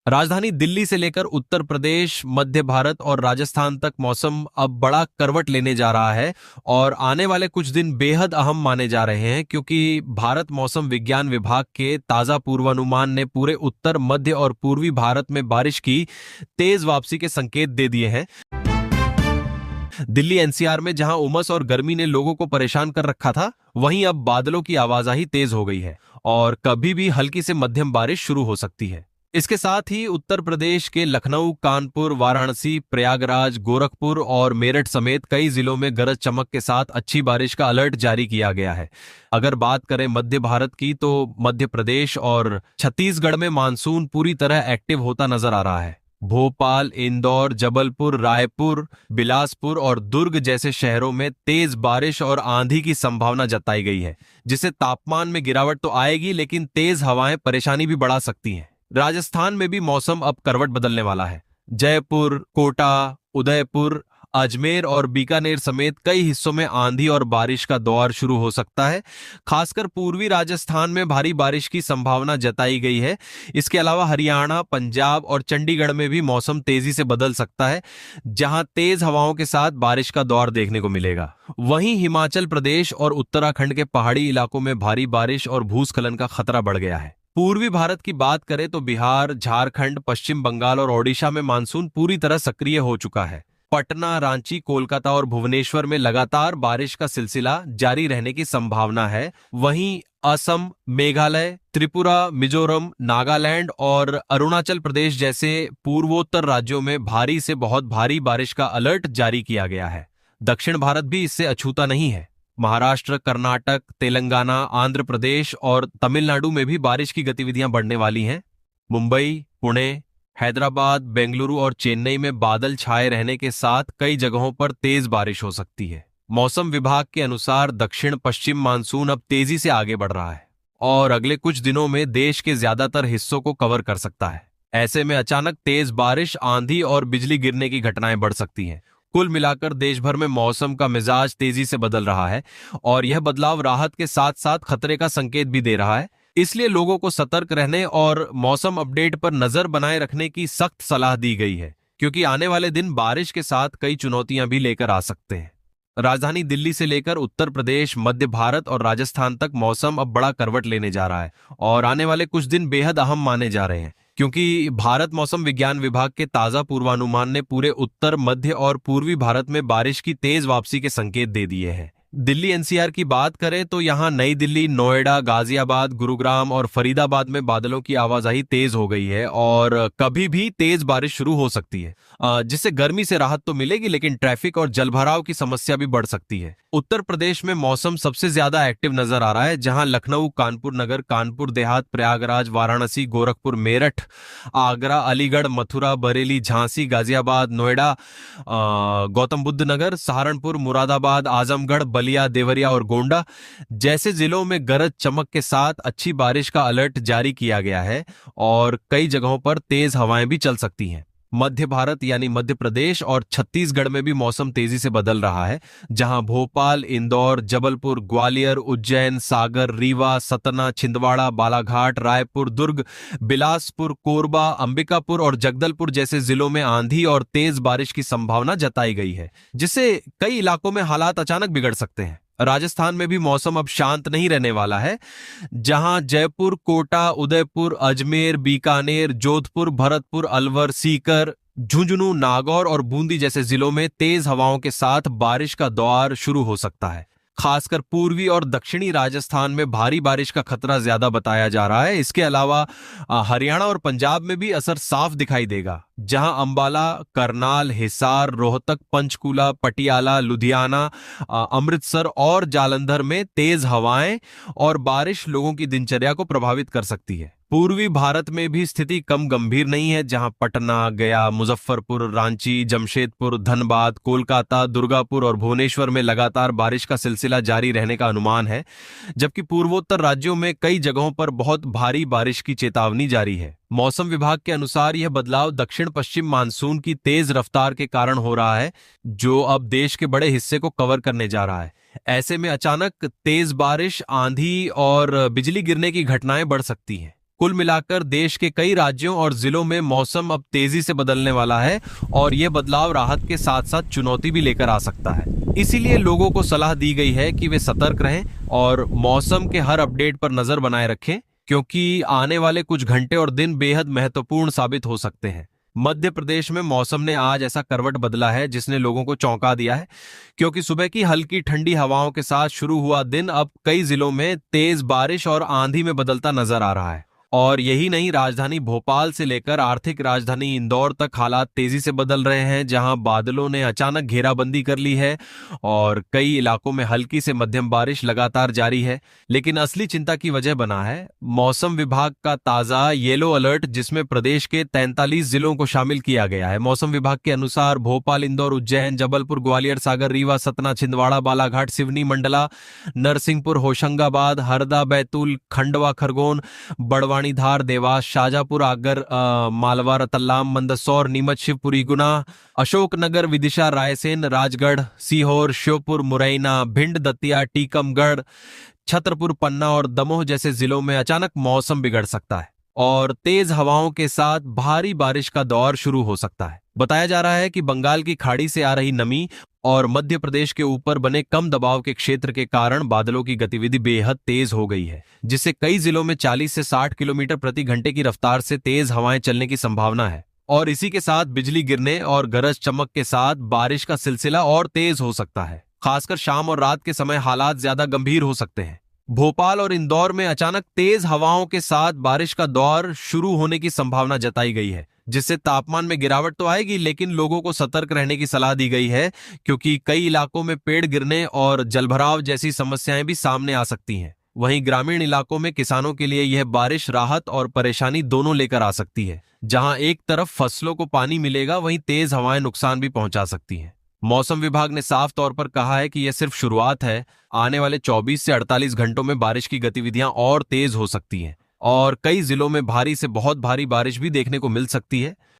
राजधानी दिल्ली से लेकर उत्तर प्रदेश, मध्य भारत और राजस्थान तक मौसम अब बड़ा करवट लेने जा रहा है और आने वाले कुछ दिन बेहद अहम माने जा रहे हैं क्योंकि भारत मौसम विज्ञान विभाग के ताजा पूर्वानुमान ने पूरे उत्तर, मध्य और पूर्वी भारत में बारिश की तेज वापसी के संकेत दे दिए हैं। दिल्ली एनसीआर में जहां उमस और गर्मी ने लोगों को परेशान कर रखा था, वहीं अब बादलों की आवाजाही तेज हो गई है और कभी भी हल्की से मध्यम बारिश शुरू हो सकती है। इसके साथ ही उत्तर प्रदेश के लखनऊ, कानपुर, वाराणसी, प्रयागराज, गोरखपुर और मेरठ समेत कई जिलों में गरज चमक के साथ अच्छी बारिश का अलर्ट जारी किया गया है। अगर बात करें मध्य भारत की, तो मध्य प्रदेश और छत्तीसगढ़ में मानसून पूरी तरह एक्टिव होता नजर आ रहा है। भोपाल, इंदौर, जबलपुर, रायपुर, बिलासपुर और दुर्ग जैसे शहरों में तेज बारिश और आंधी की संभावना जताई गई है, जिससे तापमान में गिरावट तो आएगी, लेकिन तेज हवाएं परेशानी भी बढ़ा सकती हैं। राजस्थान में भी मौसम अब करवट बदलने वाला है। जयपुर, कोटा, उदयपुर, अजमेर और बीकानेर समेत कई हिस्सों में आंधी और बारिश का दौर शुरू हो सकता है। खासकर पूर्वी राजस्थान में भारी बारिश की संभावना जताई गई है। इसके अलावा हरियाणा, पंजाब और चंडीगढ़ में भी मौसम तेजी से बदल सकता है, जहां तेज हवाओं के साथ बारिश का दौर देखने को मिलेगा। वहीं हिमाचल प्रदेश और उत्तराखंड के पहाड़ी इलाकों में भारी बारिश और भूस्खलन का खतरा बढ़ गया है। पूर्वी भारत की बात करें तो बिहार, झारखंड, पश्चिम बंगाल और ओडिशा में मानसून पूरी तरह सक्रिय हो चुका है। पटना, रांची, कोलकाता और भुवनेश्वर में लगातार बारिश का सिलसिला जारी रहने की संभावना है। वहीं असम, मेघालय, त्रिपुरा, मिजोरम, नागालैंड और अरुणाचल प्रदेश जैसे पूर्वोत्तर राज्यों में भारी से बहुत भारी बारिश का अलर्ट जारी किया गया है। दक्षिण भारत भी इससे अछूता नहीं है। महाराष्ट्र, कर्नाटक, तेलंगाना, आंध्र प्रदेश और तमिलनाडु में भी बारिश की गतिविधियां बढ़ने वाली हैं। मुंबई, पुणे, हैदराबाद, बेंगलुरु और चेन्नई में बादल छाए रहने के साथ कई जगहों पर तेज बारिश हो सकती है। मौसम विभाग के अनुसार दक्षिण पश्चिम मानसून अब तेजी से आगे बढ़ रहा है और अगले कुछ दिनों में देश के ज्यादातर हिस्सों को कवर कर सकता है। ऐसे में अचानक तेज बारिश, आंधी और बिजली गिरने की घटनाएं बढ़ सकती हैं। कुल मिलाकर देश भर में मौसम का मिजाज तेजी से बदल रहा है और यह बदलाव राहत के साथ साथ खतरे का संकेत भी दे रहा है। इसलिए लोगों को सतर्क रहने और मौसम अपडेट पर नजर बनाए रखने की सख्त सलाह दी गई है, क्योंकि आने वाले दिन बारिश के साथ कई चुनौतियां भी लेकर आ सकते हैं। राजधानी दिल्ली से लेकर उत्तर प्रदेश, मध्य भारत और राजस्थान तक मौसम अब बड़ा करवट लेने जा रहा है और आने वाले कुछ दिन बेहद अहम माने जा रहे हैं, क्योंकि भारत मौसम विज्ञान विभाग के ताजा पूर्वानुमान ने पूरे उत्तर, मध्य और पूर्वी भारत में बारिश की तेज वापसी के संकेत दे दिए हैं। दिल्ली एनसीआर की बात करें तो यहां नई दिल्ली, नोएडा, गाजियाबाद, गुरुग्राम और फरीदाबाद में बादलों की आवाजाही तेज हो गई है और कभी भी तेज बारिश शुरू हो सकती है, जिससे गर्मी से राहत तो मिलेगी, लेकिन ट्रैफिक और जलभराव की समस्या भी बढ़ सकती है। उत्तर प्रदेश में मौसम सबसे ज्यादा एक्टिव नजर आ रहा है, जहां लखनऊ, कानपुर नगर, कानपुर देहात, प्रयागराज, वाराणसी, गोरखपुर, मेरठ, आगरा, अलीगढ़, मथुरा, बरेली, झांसी, गाजियाबाद, नोएडा, गौतम बुद्ध नगर, सहारनपुर, मुरादाबाद, आजमगढ़, बलिया, देवरिया और गोंडा जैसे जिलों में गरज चमक के साथ अच्छी बारिश का अलर्ट जारी किया गया है और कई जगहों पर तेज हवाएं भी चल सकती हैं। मध्य भारत यानी मध्य प्रदेश और छत्तीसगढ़ में भी मौसम तेजी से बदल रहा है, जहां भोपाल, इंदौर, जबलपुर, ग्वालियर, उज्जैन, सागर, रीवा, सतना, छिंदवाड़ा, बालाघाट, रायपुर, दुर्ग, बिलासपुर, कोरबा, अंबिकापुर और जगदलपुर जैसे जिलों में आंधी और तेज बारिश की संभावना जताई गई है, जिससे कई इलाकों में हालात अचानक बिगड़ सकते हैं। राजस्थान में भी मौसम अब शांत नहीं रहने वाला है, जहां जयपुर, कोटा, उदयपुर, अजमेर, बीकानेर, जोधपुर, भरतपुर, अलवर, सीकर, झुंझुनू, नागौर और बूंदी जैसे जिलों में तेज हवाओं के साथ बारिश का दौर शुरू हो सकता है। खासकर पूर्वी और दक्षिणी राजस्थान में भारी बारिश का खतरा ज्यादा बताया जा रहा है। इसके अलावा हरियाणा और पंजाब में भी असर साफ दिखाई देगा, जहां अंबाला, करनाल, हिसार, रोहतक, पंचकूला, पटियाला, लुधियाना, अमृतसर और जालंधर में तेज हवाएं और बारिश लोगों की दिनचर्या को प्रभावित कर सकती है। पूर्वी भारत में भी स्थिति कम गंभीर नहीं है, जहां पटना, गया, मुजफ्फरपुर, रांची, जमशेदपुर, धनबाद, कोलकाता, दुर्गापुर और भुवनेश्वर में लगातार बारिश का सिलसिला जारी रहने का अनुमान है, जबकि पूर्वोत्तर राज्यों में कई जगहों पर बहुत भारी बारिश की चेतावनी जारी है। मौसम विभाग के अनुसार यह बदलाव दक्षिण पश्चिम मानसून की तेज रफ्तार के कारण हो रहा है, जो अब देश के बड़े हिस्से को कवर करने जा रहा है। ऐसे में अचानक तेज बारिश, आंधी और बिजली गिरने की घटनाएं बढ़ सकती हैं। कुल मिलाकर देश के कई राज्यों और जिलों में मौसम अब तेजी से बदलने वाला है और यह बदलाव राहत के साथ साथ चुनौती भी लेकर आ सकता है। इसीलिए लोगों को सलाह दी गई है कि वे सतर्क रहें और मौसम के हर अपडेट पर नजर बनाए रखें, क्योंकि आने वाले कुछ घंटे और दिन बेहद महत्वपूर्ण साबित हो सकते हैं। मध्य प्रदेश में मौसम ने आज ऐसा करवट बदला है जिसने लोगों को चौंका दिया है, क्योंकि सुबह की हल्की ठंडी हवाओं के साथ शुरू हुआ दिन अब कई जिलों में तेज बारिश और आंधी में बदलता नजर आ रहा है। और यही नहीं, राजधानी भोपाल से लेकर आर्थिक राजधानी इंदौर तक हालात तेजी से बदल रहे हैं, जहां बादलों ने अचानक घेराबंदी कर ली है और कई इलाकों में हल्की से मध्यम बारिश लगातार जारी है। लेकिन असली चिंता की वजह बना है मौसम विभाग का ताजा येलो अलर्ट, जिसमें प्रदेश के 43 जिलों को शामिल किया गया है। मौसम विभाग के अनुसार भोपाल, इंदौर, उज्जैन, जबलपुर, ग्वालियर, सागर, रीवा, सतना, छिंदवाड़ा, बालाघाट, सिवनी, मंडला, नरसिंहपुर, होशंगाबाद, हरदा, बैतूल, खंडवा, खरगोन, बड़वानी, धार, देवास, शाजापुर, आगर, मालवा, रतलाम, मंदसौर, नीमच, शिवपुरी, गुना, अशोकनगर, विदिशा, रायसेन, राजगढ़, सीहोर, श्योपुर, मुरैना, भिंड, दतिया, टीकमगढ़, छतरपुर, पन्ना और दमोह जैसे जिलों में अचानक मौसम बिगड़ सकता है और तेज हवाओं के साथ भारी बारिश का दौर शुरू हो सकता है। बताया जा रहा है कि बंगाल की खाड़ी से आ रही नमी और मध्य प्रदेश के ऊपर बने कम दबाव के क्षेत्र के कारण बादलों की गतिविधि बेहद तेज हो गई है, जिससे कई जिलों में 40 से 60 किलोमीटर प्रति घंटे की रफ्तार से तेज हवाएं चलने की संभावना है। और इसी के साथ बिजली गिरने और गरज चमक के साथ बारिश का सिलसिला और तेज हो सकता है। खासकर शाम और रात के समय हालात ज्यादा गंभीर हो सकते हैं। भोपाल और इंदौर में अचानक तेज हवाओं के साथ बारिश का दौर शुरू होने की संभावना जताई गई है, जिससे तापमान में गिरावट तो आएगी, लेकिन लोगों को सतर्क रहने की सलाह दी गई है, क्योंकि कई इलाकों में पेड़ गिरने और जलभराव जैसी समस्याएं भी सामने आ सकती हैं। वहीं ग्रामीण इलाकों में किसानों के लिए यह बारिश राहत और परेशानी दोनों लेकर आ सकती है। जहां एक तरफ फसलों को पानी मिलेगा, वहीं तेज हवाएं नुकसान भी पहुंचा सकती हैं। मौसम विभाग ने साफ तौर पर कहा है कि यह सिर्फ शुरुआत है। आने वाले 24 से 48 घंटों में बारिश की गतिविधियां और तेज हो सकती हैं और कई जिलों में भारी से बहुत भारी बारिश भी देखने को मिल सकती है।